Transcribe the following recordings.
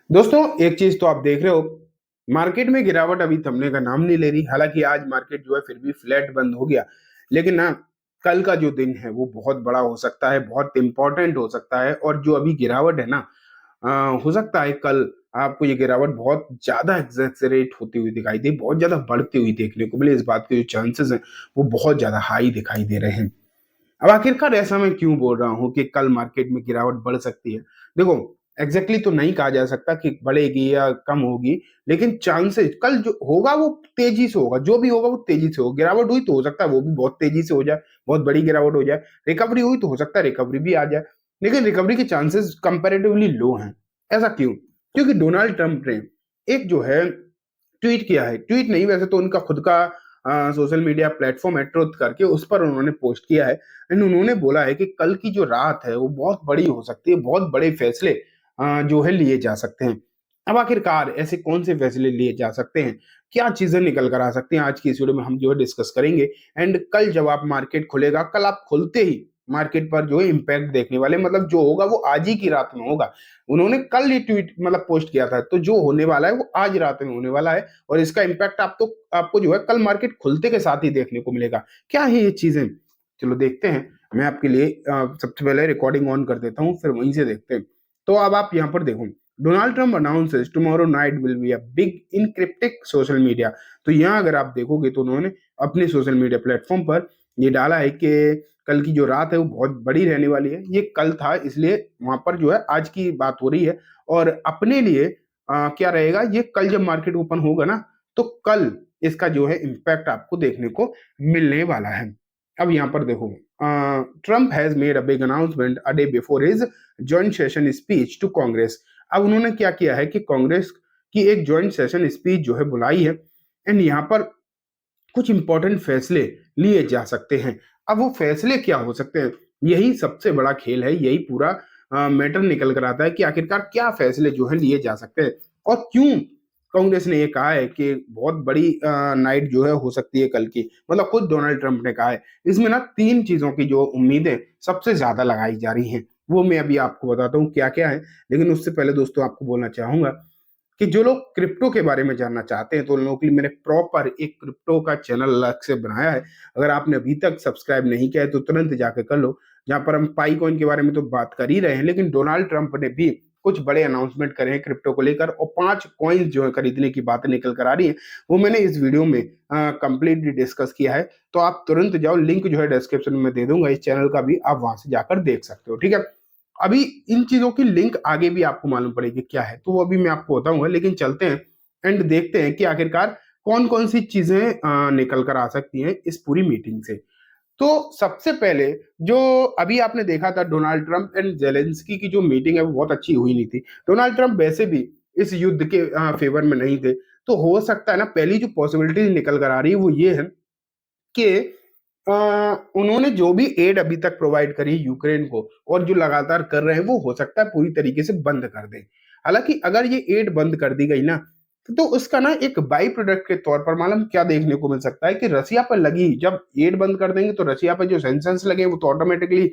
दोस्तों, एक चीज तो आप देख रहे हो, मार्केट में गिरावट अभी थमने का नाम नहीं ले रही। हालांकि आज मार्केट जो है फिर भी फ्लैट बंद हो गया, लेकिन ना कल का जो दिन है वो बहुत बड़ा हो सकता है, बहुत इंपॉर्टेंट हो सकता है। और जो अभी गिरावट है ना, हो सकता है कल आपको ये गिरावट बहुत ज्यादा एक्सेसरेट होती हुई दिखाई दे, बहुत ज्यादा बढ़ती हुई देखने को मिले। इस बात के जो चांसेस हैं वो बहुत ज्यादा हाई दिखाई दे रहे हैं। अब आखिरकार ऐसा मैं क्यों बोल रहा हूँ कि कल मार्केट में गिरावट बढ़ सकती है? देखो, एग्जैक्टली तो नहीं कहा जा सकता कि बढ़ेगी या कम होगी, लेकिन चांसेस कल जो होगा वो तेजी से होगा। जो भी होगा वो तेजी से होगा। गिरावट हुई तो हो सकता है वो भी बहुत तेजी से हो जाए, बहुत बड़ी गिरावट हो जाए। रिकवरी हुई तो हो सकता है रिकवरी भी आ जाए, लेकिन रिकवरी के चांसेस कंपेरेटिवली लो हैं। ऐसा क्यों? क्योंकि डोनाल्ड ट्रंप ने एक जो है ट्वीट किया है, ट्वीट नहीं वैसे तो उनका खुद का सोशल मीडिया प्लेटफॉर्म है ट्रुथ करके, उस पर उन्होंने पोस्ट किया है। एंड उन्होंने बोला है कि कल की जो रात है वो बहुत बड़ी हो सकती है, बहुत बड़े फैसले जो है लिए जा सकते हैं। अब आखिरकार ऐसे कौन से फैसले लिए जा सकते हैं, क्या चीजें निकल कर आ सकती हैं, आज की इस वीडियो में हम जो है डिस्कस करेंगे। एंड कल जब आप मार्केट खुलेगा, कल आप खुलते ही मार्केट पर जो है इम्पैक्ट देखने वाले, मतलब जो होगा वो आज ही की रात में होगा। उन्होंने कल ये ट्वीट मतलब पोस्ट किया था, तो जो होने वाला है वो आज रात में होने वाला है। और इसका इम्पैक्ट आपको जो है कल मार्केट खुलते के साथ ही देखने को मिलेगा। क्या है ये चीजें? चलो देखते हैं। मैं आपके लिए सबसे पहले रिकॉर्डिंग ऑन कर देता हूँ, फिर वहीं से देखते हैं। तो अब आप यहाँ पर देखो, Donald Trump announces tomorrow night will be a big encryptic social media. तो यहाँ अगर आप देखोगे तो उन्होंने अपने सोशल मीडिया प्लेटफॉर्म पर ये डाला है कि कल की जो रात है वो बहुत बड़ी रहने वाली है। ये कल था, इसलिए वहां पर जो है आज की बात हो रही है। और अपने लिए क्या रहेगा, ये कल जब मार्केट ओपन होगा ना, तो कल इसका जो है इम्पैक्ट आपको देखने को मिलने वाला है। अब यहाँ पर देखो, Trump has made a big announcement a day before his joint session speech to Congress. अब उन्होंने क्या किया है कि कांग्रेस की एक जॉइंट सेशन स्पीच जो है बुलाई है। एंड यहाँ पर कुछ इंपॉर्टेंट फैसले लिए जा सकते हैं। अब वो फैसले क्या हो सकते हैं, यही सबसे बड़ा खेल है। यही पूरा मैटर निकल कर आता है कि आखिरकार क्या फैसले जो है लिए जा सकते हैं और क्यों कांग्रेस ने ये कहा है कि बहुत बड़ी नाइट जो है हो सकती है कल की। मतलब खुद डोनाल्ड ट्रंप ने कहा है। इसमें ना तीन चीजों की जो उम्मीदें सबसे ज्यादा लगाई जा रही हैं, वो मैं अभी आपको बताता हूँ क्या क्या है। लेकिन उससे पहले दोस्तों आपको बोलना चाहूंगा कि जो लोग क्रिप्टो के बारे में जानना चाहते हैं तो उन लोगों के लिए मैंने प्रॉपर एक क्रिप्टो का चैनल अलग से बनाया है। अगर आपने अभी तक सब्सक्राइब नहीं किया है तो तुरंत जाकर कर लो। जहां पर हम पाई कॉइन के बारे में तो बात कर ही रहे हैं, लेकिन डोनाल्ड ट्रंप ने भी कुछ बड़े अनाउंसमेंट करे हैं क्रिप्टो को लेकर, और 5 कॉइन्स जो है खरीदने की बातें निकल कर आ रही है, वो मैंने इस वीडियो में कंप्लीटली डिस्कस किया है। तो आप तुरंत जाओ, लिंक जो है डिस्क्रिप्शन में दे दूंगा इस चैनल का भी, आप वहां से जाकर देख सकते हो। ठीक है, अभी इन चीजों की लिंक आगे भी आपको मालूम पड़ेगी क्या है, तो वो अभी मैं आपको बताऊंगा। लेकिन चलते हैं एंड देखते हैं कि आखिरकार कौन कौन सी चीजें निकल कर आ सकती हैं इस पूरी मीटिंग से। तो सबसे पहले जो अभी आपने देखा था, डोनाल्ड ट्रंप एंड जेलेंस्की की जो मीटिंग है वो बहुत अच्छी हुई नहीं थी। डोनाल्ड ट्रंप वैसे भी इस युद्ध के फेवर में नहीं थे। तो हो सकता है ना, पहली जो पॉसिबिलिटी निकल कर आ रही है वो ये है कि उन्होंने जो भी एड अभी तक प्रोवाइड करी यूक्रेन को और जो लगातार कर रहे हैं, वो हो सकता है पूरी तरीके से बंद कर दें। हालांकि अगर ये एड बंद कर दी गई ना, तो उसका ना एक बाई प्रोडक्ट के तौर पर मालूम क्या देखने को मिल सकता है कि रसिया पर लगी, जब एड बंद कर देंगे तो रसिया पर जो सैंक्शंस लगे वो तो ऑटोमेटिकली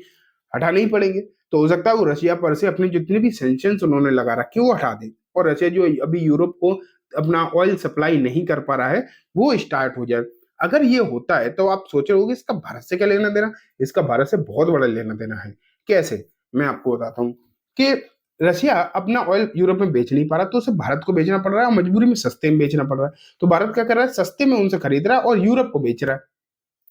हटाने ही पड़ेंगे। तो हो सकता है वो रशिया पर से अपने जितने भी सैंक्शंस उन्होंने लगा रखे वो हटा दें, और रशिया जो अभी यूरोप को अपना ऑयल सप्लाई नहीं कर पा रहा है वो स्टार्ट हो जाए। अगर ये होता है तो आप सोच रहे होगे इसका भारत से क्या लेना देना। इसका भारत से बहुत बड़ा लेना देना है। कैसे? मैं आपको बताता हूँ कि रशिया अपना ऑयल यूरोप में बेच नहीं पा रहा, तो उसे भारत को बेचना पड़ रहा है, और मजबूरी में सस्ते में बेचना पड़ रहा है। तो भारत क्या कर रहा है, सस्ते में उनसे खरीद रहा है और यूरोप को बेच रहा है।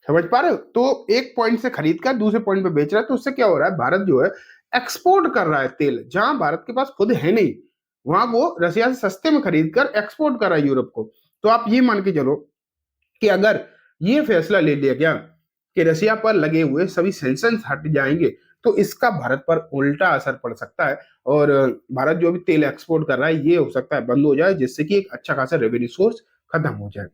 समझ पा रहे हो? तो एक पॉइंट से खरीद कर दूसरे पॉइंट पे बेच रहा है, तो उससे क्या हो रहा है, भारत जो है एक्सपोर्ट कर रहा है तेल, जहां भारत के पास खुद है नहीं, वहां वो रशिया से सस्ते में खरीद कर एक्सपोर्ट कर रहा है यूरोप को। तो आप ये मान के चलो कि अगर ये फैसला ले लिया गया कि रसिया पर लगे हुए सभी सैंक्शंस हट जाएंगे, तो इसका भारत पर उल्टा असर पड़ सकता है। और भारत जो भी तेल एक्सपोर्ट कर रहा है ये हो सकता है बंद हो जाए, जिससे कि एक अच्छा खासा रेवेन्यू सोर्स खत्म हो जाए।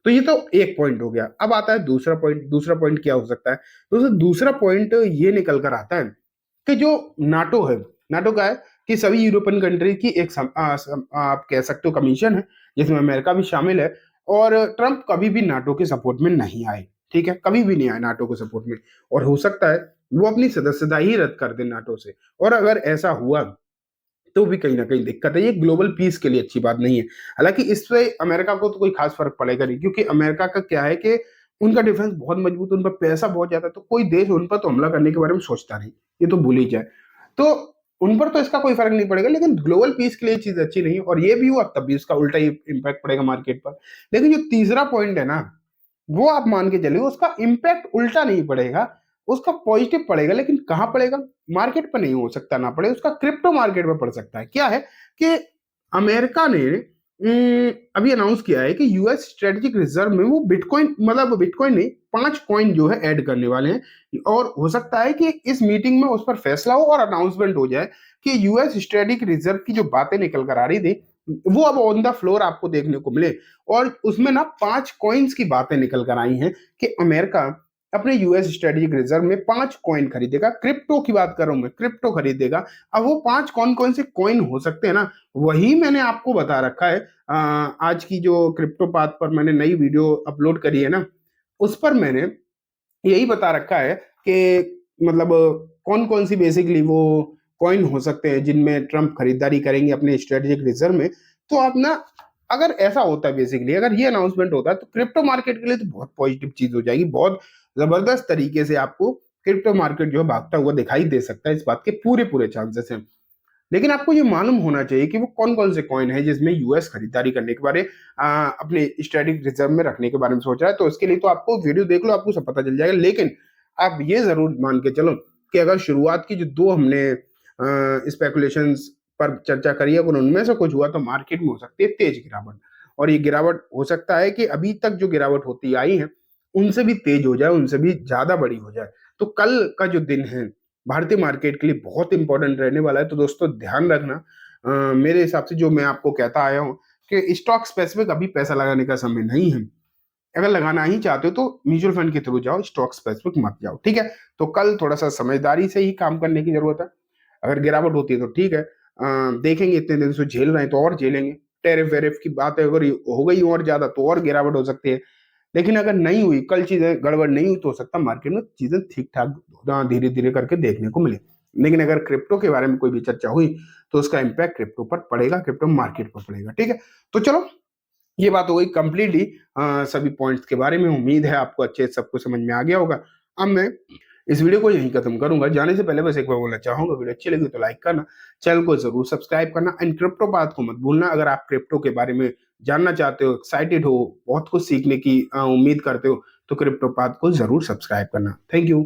तो ये तो एक पॉइंट हो गया। अब आता है दूसरा पॉइंट। दूसरा पॉइंट क्या हो सकता है? दूसरा पॉइंट ये निकल कर आता है कि जो नाटो है, नाटो का है कि सभी यूरोपियन कंट्री की एक आप कह सकते हो कमीशन है, जिसमें अमेरिका भी शामिल है। और ट्रंप कभी भी नाटो के सपोर्ट में नहीं आए। ठीक है, कभी भी नहीं आए नाटो के सपोर्ट में, और हो सकता है वो अपनी सदस्यता ही रद्द कर दे नाटो से। और अगर ऐसा हुआ तो भी कहीं ना कहीं दिक्कत है। ये ग्लोबल पीस के लिए अच्छी बात नहीं है। हालांकि इससे अमेरिका को तो कोई खास फर्क पड़ेगा नहीं, क्योंकि अमेरिका का क्या है कि उनका डिफेंस बहुत मजबूत है, उन पर पैसा बहुत ज्यादा है, तो कोई देश उन पर तो हमला करने के बारे में सोचता नहीं, ये तो भूल ही जाए। तो उन पर तो इसका कोई फर्क नहीं पड़ेगा, लेकिन ग्लोबल पीस के लिए चीज अच्छी नहीं है, और ये भी हुआ तब भी इसका उल्टा ही इम्पैक्ट पड़ेगा मार्केट पर। लेकिन जो तीसरा पॉइंट है ना, वो आप मान के चलिए उसका इम्पैक्ट उल्टा नहीं पड़ेगा, उसका पॉजिटिव पड़ेगा। लेकिन कहां पड़ेगा? मार्केट पर नहीं हो सकता ना पड़े, उसका क्रिप्टो मार्केट पर पड़ सकता है। क्या है कि अमेरिका ने अभी अनाउंस किया है कि यूएस स्ट्रेटेजिक रिजर्व में वो बिटकॉइन, मतलब बिटकॉइन नहीं, 5 कॉइन जो है ऐड करने वाले हैं। और हो सकता है कि इस मीटिंग में उस पर फैसला हो और अनाउंसमेंट हो जाए कि यूएस स्ट्रेटेजिक रिजर्व की जो बातें निकल कर आ रही थी वो अब ऑन द फ्लोर आपको देखने को मिले। और उसमें ना 5 कॉइन्स की बातें निकल कर आई हैं कि अमेरिका अपने यूएस स्ट्रेटेजिक रिजर्व में 5 कॉइन खरीदेगा। क्रिप्टो की बात कर रहा हूं मैं, क्रिप्टो खरीदेगा। अब वो 5 कौन कौन से कॉइन हो सकते हैं ना, वही मैंने आपको बता रखा है। आज की जो क्रिप्टो पाथ पर मैंने नई वीडियो अपलोड करी है ना, उस पर मैंने यही बता रखा है कि मतलब कौन कौन सी बेसिकली वो कॉइन हो सकते हैं जिनमें ट्रम्प खरीदारी करेंगे अपने स्ट्रेटेजिक रिजर्व में। तो आप ना, अगर ऐसा होता है बेसिकली, अगर ये अनाउंसमेंट होता है तो क्रिप्टो मार्केट के लिए तो बहुत पॉजिटिव चीज हो जाएगी। बहुत जबरदस्त तरीके से आपको क्रिप्टो मार्केट जो है भागता हुआ दिखाई दे सकता है, इस बात के पूरे पूरे चांसेस हैं। लेकिन आपको ये मालूम होना चाहिए कि वो कौन कौन से कॉइन है जिसमें यूएस खरीदारी करने के बारे अपने स्ट्रेटेजिक रिजर्व में रखने के बारे में सोच रहा है। तो इसके लिए तो आपको वीडियो देख लो, आपको सब पता चल जाएगा। लेकिन आप ये जरूर मान के चलो कि अगर शुरुआत की जो दो हमने स्पेकुलेशन पर चर्चा करी है, अगर उनमें से कुछ हुआ तो मार्केट में हो सकती है तेज गिरावट। और ये गिरावट हो सकता है कि अभी तक जो गिरावट होती आई है उनसे भी तेज हो जाए, उनसे भी ज्यादा बड़ी हो जाए। तो कल का जो दिन है भारतीय मार्केट के लिए बहुत इंपॉर्टेंट रहने वाला है। तो दोस्तों ध्यान रखना, मेरे हिसाब से जो मैं आपको कहता आया हूँ कि स्टॉक स्पेसिफिक अभी पैसा लगाने का समय नहीं है। अगर लगाना ही चाहते हो तो म्यूचुअल फंड के थ्रू जाओ, स्टॉक स्पेसिफिक मत जाओ, ठीक है। तो कल थोड़ा सा समझदारी से ही काम करने की जरूरत है। अगर गिरावट होती है तो ठीक है, देखेंगे, इतने दिन से झेल रहे हैं तो और झेलेंगे। टेरिफ वेरिफ की बात है, अगर हो गई और ज्यादा तो और गिरावट हो सकती है। लेकिन अगर नहीं हुई, कल चीजें गड़बड़ नहीं हुई, तो हो सकता है मार्केट में चीजें ठीक ठाक धीरे धीरे करके देखने को मिले। लेकिन अगर क्रिप्टो के बारे में कोई भी चर्चा हुई तो उसका इम्पैक्ट क्रिप्टो पर पड़ेगा, क्रिप्टो मार्केट पर पड़ेगा, ठीक है। तो चलो, ये बात हो गई कंप्लीटली सभी पॉइंट्स के बारे में। उम्मीद है आपको अच्छे सब कुछ समझ में आ गया होगा। अब मैं इस वीडियो को यहीं खत्म करूंगा। जाने से पहले बस एक बार बोलना चाहूंगा, वीडियो अच्छी लगी तो लाइक करना, चैनल को जरूर सब्सक्राइब करना, एंड क्रिप्टो बात को मत भूलना। अगर आप क्रिप्टो के बारे में जानना चाहते हो, एक्साइटेड हो, बहुत कुछ सीखने की उम्मीद करते हो, तो क्रिप्टो पाथ को जरूर सब्सक्राइब करना। Thank you.